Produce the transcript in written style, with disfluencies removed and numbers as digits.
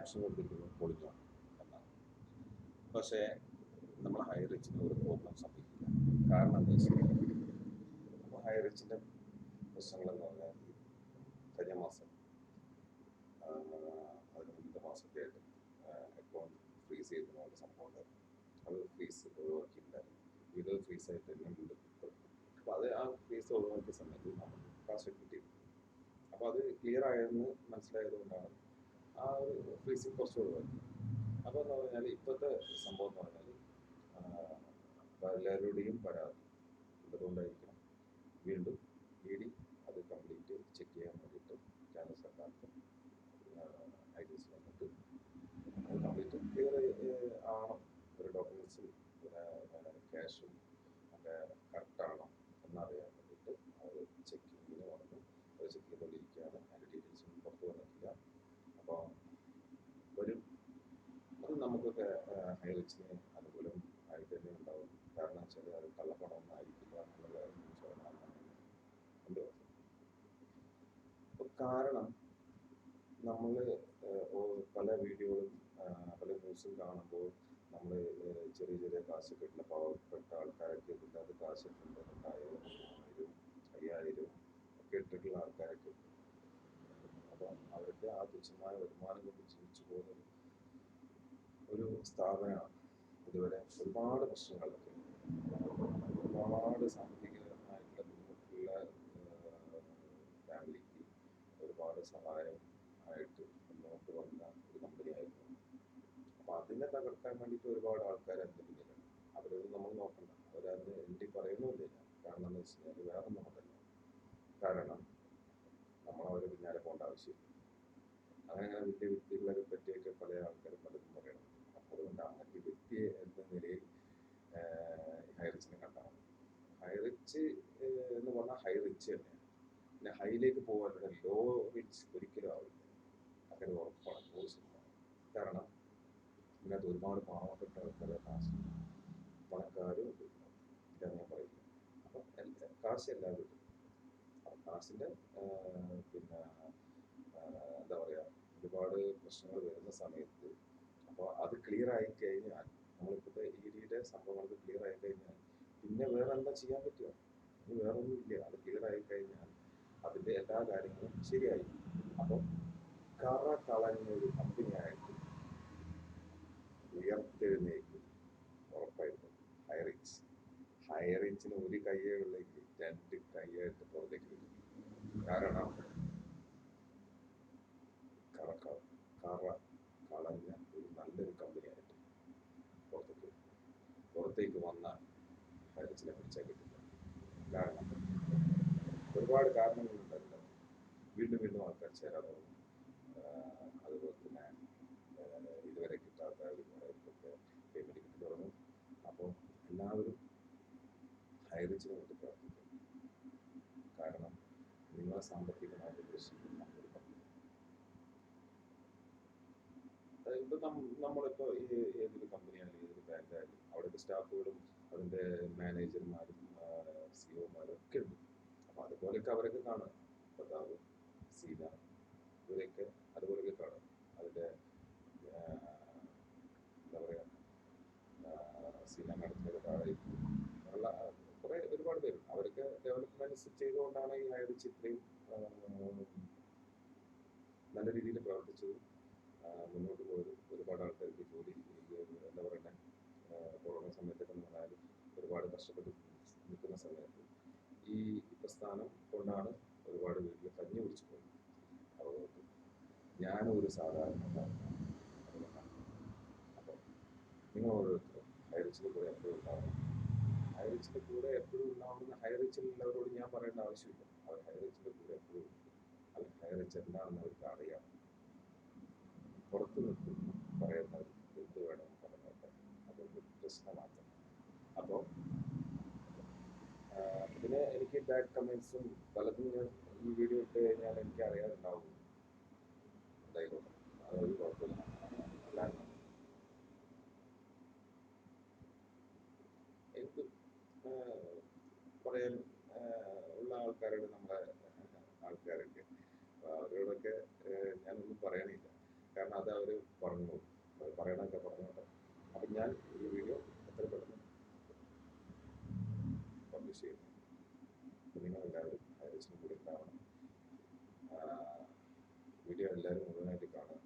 Caption കൊടുത്തിരിക്കുന്നത് പൊളിഞ്ഞാണ് എന്നാണ്. പക്ഷേ നമ്മൾ ഹൈ റിച്ചിന് ഒരു പ്രോബ്ലം സംഭവിക്കില്ല. കാരണം എന്താ വെച്ചാൽ അപ്പോൾ ഹൈ റിച്ചിൻ്റെ പ്രശ്നങ്ങളെന്ന് പറഞ്ഞാൽ കഴിഞ്ഞ മാസം അതിന് മുന്നത്തെ മാസത്തെ ആയിട്ട് അക്കൗണ്ട് ഫ്രീസ് ചെയ്തതുകൊണ്ട് സംഭവം ഉണ്ടായിരുന്നു. അത് ഫ്രീസ് ഒഴിവാക്കിയിട്ടുണ്ടായിരുന്നു. ഇത് ഫ്രീസായിട്ട് തന്നെ ഉണ്ട്. അപ്പോൾ അത് ആ ഫ്രീസ് ഒഴിവാക്കിയ സമയത്ത് നമുക്ക് കാശ് കിട്ടിയിരുന്നു. അപ്പോൾ അത് ക്ലിയർ ആയെന്ന് മനസ്സിലായതുകൊണ്ടാണ് ആ ഒരു ഫ്രീസിങ് കുറച്ച് ഒഴിവാക്കി. അപ്പോൾ എന്ന് പറഞ്ഞാൽ ഇപ്പോഴത്തെ സംഭവം എന്ന് പറഞ്ഞാൽ എല്ലാവരുടെയും പരാതി എന്തുകൊണ്ടായിരിക്കണം വീണ്ടും ഇ ഡി അത് കംപ്ലീറ്റ് ചെക്ക് ചെയ്യാൻ വേണ്ടിയിട്ട് കേന്ദ്ര സർക്കാർക്ക് ഐഡിയസ് വന്നിട്ട് അത് കംപ്ലീറ്റ് ക്ലിയർ ആണോ, ഒരു ഡോക്യുമെൻറ്റ്സും പിന്നെ ക്യാഷും ഒക്കെ കറക്റ്റാണോ എന്നറിയാൻ വേണ്ടിയിട്ട് അവർ ചെക്കിങ്ങിന് വന്നു. അത് ചെക്ക് ചെയ്തുകൊണ്ടിരിക്കുകയാണ്. അതിൻ്റെ ഡീറ്റെയിൽസൊന്നും പുറത്ത് വന്നിട്ടില്ല. അപ്പോൾ വരും. അത് നമുക്കൊക്കെ ഹൈ റിച്ചിന് അനുകൂലം ആയിട്ട് തന്നെ ഉണ്ടാവും. കാരണം വെച്ചാൽ അത് കള്ളപ്പണമൊന്നും ആയിരിക്കില്ല എന്നുള്ള 100% ഉണ്ട്. അപ്പോൾ കാരണം നമ്മൾ പല വീഡിയോകളും പല ന്യൂസും കാണുമ്പോൾ നമ്മൾ ചെറിയ ചെറിയ കാശൊക്കെ ഇട്ടുള്ള പാവപ്പെട്ട ആൾക്കാരൊക്കെ ഇതിനകത്ത് കാശിട്ടുണ്ട്. 2000, 3000, 5000 ഒക്കെ ഇട്ടിട്ടുള്ള ആൾക്കാരൊക്കെ ഉണ്ട്. അപ്പോൾ അവർക്ക് ആ തുച്ഛമായ വരുമാനം കൊണ്ട് ജീവിച്ചു പോകുന്ന ഒരു സ്ഥാപനമാണ്. ഇതുവരെ ഒരുപാട് പ്രശ്നങ്ങളൊക്കെ, ഒരുപാട് സാമ്പത്തികമായിട്ടുള്ള ബുദ്ധിമുട്ടുള്ള ഫാമിലിക്ക് ഒരുപാട് സഹായം ആയിട്ട് മുന്നോട്ട് വന്ന ഒരു കമ്പനിയായിരുന്നു. അപ്പോൾ അതിനെ തകർക്കാൻ വേണ്ടിയിട്ട് ഒരുപാട് ആൾക്കാർ അതിൻ്റെ പിന്നിലുണ്ട്. അവരൊന്നും നമ്മൾ നോക്കണ്ട, അവരത് എണ്ണി പറയുന്നില്ല. കാരണം എന്ന് വെച്ച് കഴിഞ്ഞാൽ വേറെ ഒന്നും കൊണ്ടല്ല. കാരണം നമ്മൾ അവരെ പിന്നാലെ പോകേണ്ട ആവശ്യമില്ല. അങ്ങനെ വലിയ വ്യക്തികളെ പറ്റിയൊക്കെ പല ആൾക്കാരും പലതും പറയണം. അപ്പോൾ അതുകൊണ്ട് അങ്ങനത്തെ വ്യക്തിയെ എന്ന നിലയിൽ ഹൈ റിച്ചിനെ കണ്ടാൽ മതി. ഹൈ റിച്ച് എന്ന് പറഞ്ഞാൽ ഹൈ റിച്ച് തന്നെയാണ്. പിന്നെ ഹൈയിലേക്ക് പോകാനുള്ള ലോ റിച്ച് ഒരിക്കലും ആവില്ല. അങ്ങനെ ഉറപ്പാണ്, 100%. കാരണം ഇതിനകത്ത് ഒരുപാട് പാവപ്പെട്ട ആൾക്കാരെ കാശ് പണക്കാരും ഇതാണ് ഞാൻ പറയില്ല. അപ്പം കാശ് എല്ലാവരും കിട്ടും. അപ്പം കാശിൻ്റെ പിന്നെ എന്താ പറയുക, ഒരുപാട് പ്രശ്നങ്ങൾ വരുന്ന സമയത്ത് അപ്പോൾ അത് ക്ലിയർ ആയി കഴിഞ്ഞാൽ, നമ്മളിപ്പോഴത്തെ ഇ ഡിയുടെ സംഭവങ്ങൾക്ക് ക്ലിയർ ആയി കഴിഞ്ഞാൽ പിന്നെ വേറെ എന്താ ചെയ്യാൻ പറ്റുക? ഇനി വേറെ ഒന്നും ഇല്ല. അത് ക്ലിയർ ആയി കഴിഞ്ഞാൽ അതിൻ്റെ എല്ലാ കാര്യങ്ങളും ശരിയായി. അപ്പം കറ കളഞ്ഞൊരു കമ്പനിയായിട്ട് ഉയർത്തെഴുന്നേക്കും ഉറപ്പായിട്ടും ഹൈ റിച്ച്. ഹൈ റിച്ചിന് ഒരു കയ്യേ ഉള്ളെങ്കിൽ 2 കൈയായിട്ട് പുറത്തേക്ക് വരും. കാരണം കറ കളഞ്ഞ ഒരു നല്ലൊരു കമ്പനിയായിട്ട് പുറത്തേക്ക് വന്നാൽ ഹൈ റിച്ചിനെ പിടിച്ചാൽ കിട്ടില്ല. കാരണം ഒരുപാട് കാരണങ്ങളുണ്ടല്ലോ. വീണ്ടും വീണ്ടും ആൾക്കാർ ചേരാതാവും. അതുപോലെ തന്നെ ഇതുവരെ കിട്ടാത്ത ഒരുപാടൊക്കെ പേയ്മെൻറ്റ് കിട്ടി തുടങ്ങും. അപ്പോൾ എല്ലാവരും ഹൈ റിച്ചിന് വേണ്ടി പ്രവർത്തിക്കും. കാരണം നിങ്ങളെ സാമ്പത്തികമായിട്ട് പ്രശ്നിക്കുന്ന ഒരു കമ്പനി. ഇപ്പം നമ്മളിപ്പോൾ ഏതൊരു കമ്പനിയായാലും ഏതൊരു ബാങ്കായാലും അവിടുത്തെ സ്റ്റാഫുകളും അതിൻ്റെ മാനേജർമാരും സിഒമാരും ഒക്കെ ഉണ്ട്. അപ്പോൾ അതുപോലെയൊക്കെ അവരൊക്കെ കാണുക. പ്രതാപ്, സീന, ഇവരെയൊക്കെ അതുപോലെയൊക്കെ കാണും. അതിൻ്റെ എന്താ പറയുക, സീന മാഡത്തിൻ്റെ താഴെ ഉള്ള കുറേ ഒരുപാട് പേരുണ്ട്. അവരൊക്കെ ഡെവലപ്മെൻറ്റ്സ് ചെയ്തുകൊണ്ടാണ് ഈ ഹൈ റിച്ച് ഇത്രയും നല്ല രീതിയിൽ പ്രവർത്തിച്ചതും മുന്നോട്ട് പോയതും. ഒരുപാട് ആൾക്കാർക്ക് ജോലി, എന്താ പറയുക, കൊറോണ സമയത്തൊക്കെ എന്ന് പറഞ്ഞാൽ ഒരുപാട് കഷ്ടപ്പെട്ട് നിൽക്കുന്ന സമയത്ത് ഈ പ്രസ്ഥാനം കൊണ്ടാണ് ഒരുപാട് വീട്ടിൽ കഞ്ഞി കുടിച്ചു പോയത്. അതുകൊണ്ട് ഞാനും ഒരു സാധാരണക്കാരനാണ്. അതുകൊണ്ടാണ്. അപ്പോൾ നിങ്ങൾ ഓരോരുത്തരും ഹൈ റിച്ചിൻ്റെ കൂടെ എപ്പോഴും ഉണ്ടാവണം. ഹൈ റിച്ചിൻ്റെ കൂടെ എപ്പോഴും ഉണ്ടാവുന്ന ഹൈ റിച്ചിലുള്ളവരോട് ഞാൻ പറയേണ്ട ആവശ്യമില്ല. അവർ ഹൈ റിച്ചിൻ്റെ കൂടെ എപ്പോഴും ഉണ്ട്. അവർ ഹൈ റിച്ച് എന്താണെന്ന് അവർക്ക് അറിയാം. പുറത്ത് നിൽക്കും പറയുന്നവർ എന്ത് വേണമെന്ന് പറഞ്ഞോട്ടെ, അതൊരു പ്രശ്നമാണ്. അപ്പോൾ ഇതിന് എനിക്ക് ബാഡ് കമൻസും പലതും ഞാൻ ഈ വീഡിയോ ഇട്ട് കഴിഞ്ഞാൽ എനിക്ക് അറിയാറുണ്ടാവും. എന്തായിക്കോട്ടെ, അതൊരു കുഴപ്പമില്ല. അല്ലാണ്ട് എന്ത് പറയാൻ ഉള്ള ആൾക്കാരോട്, നമ്മുടെ ആൾക്കാരൊക്കെ, അവരോടൊക്കെ ഞാനൊന്നും പറയണില്ല. കാരണം അത് അവർ പറഞ്ഞു, അവർ പറയണൊക്കെ പറഞ്ഞോട്ടെ. അപ്പം ഞാൻ ഈ വീഡിയോ എത്ര പെട്ടെന്ന് പബ്ലിഷ് ചെയ്യുന്നു. അപ്പം നിങ്ങളെല്ലാവരും ഹൈറിച്ചിന് കൂടി ഉണ്ടാവണം. വീഡിയോ എല്ലാവരും മുഴുവനായിട്ട് കാണാം.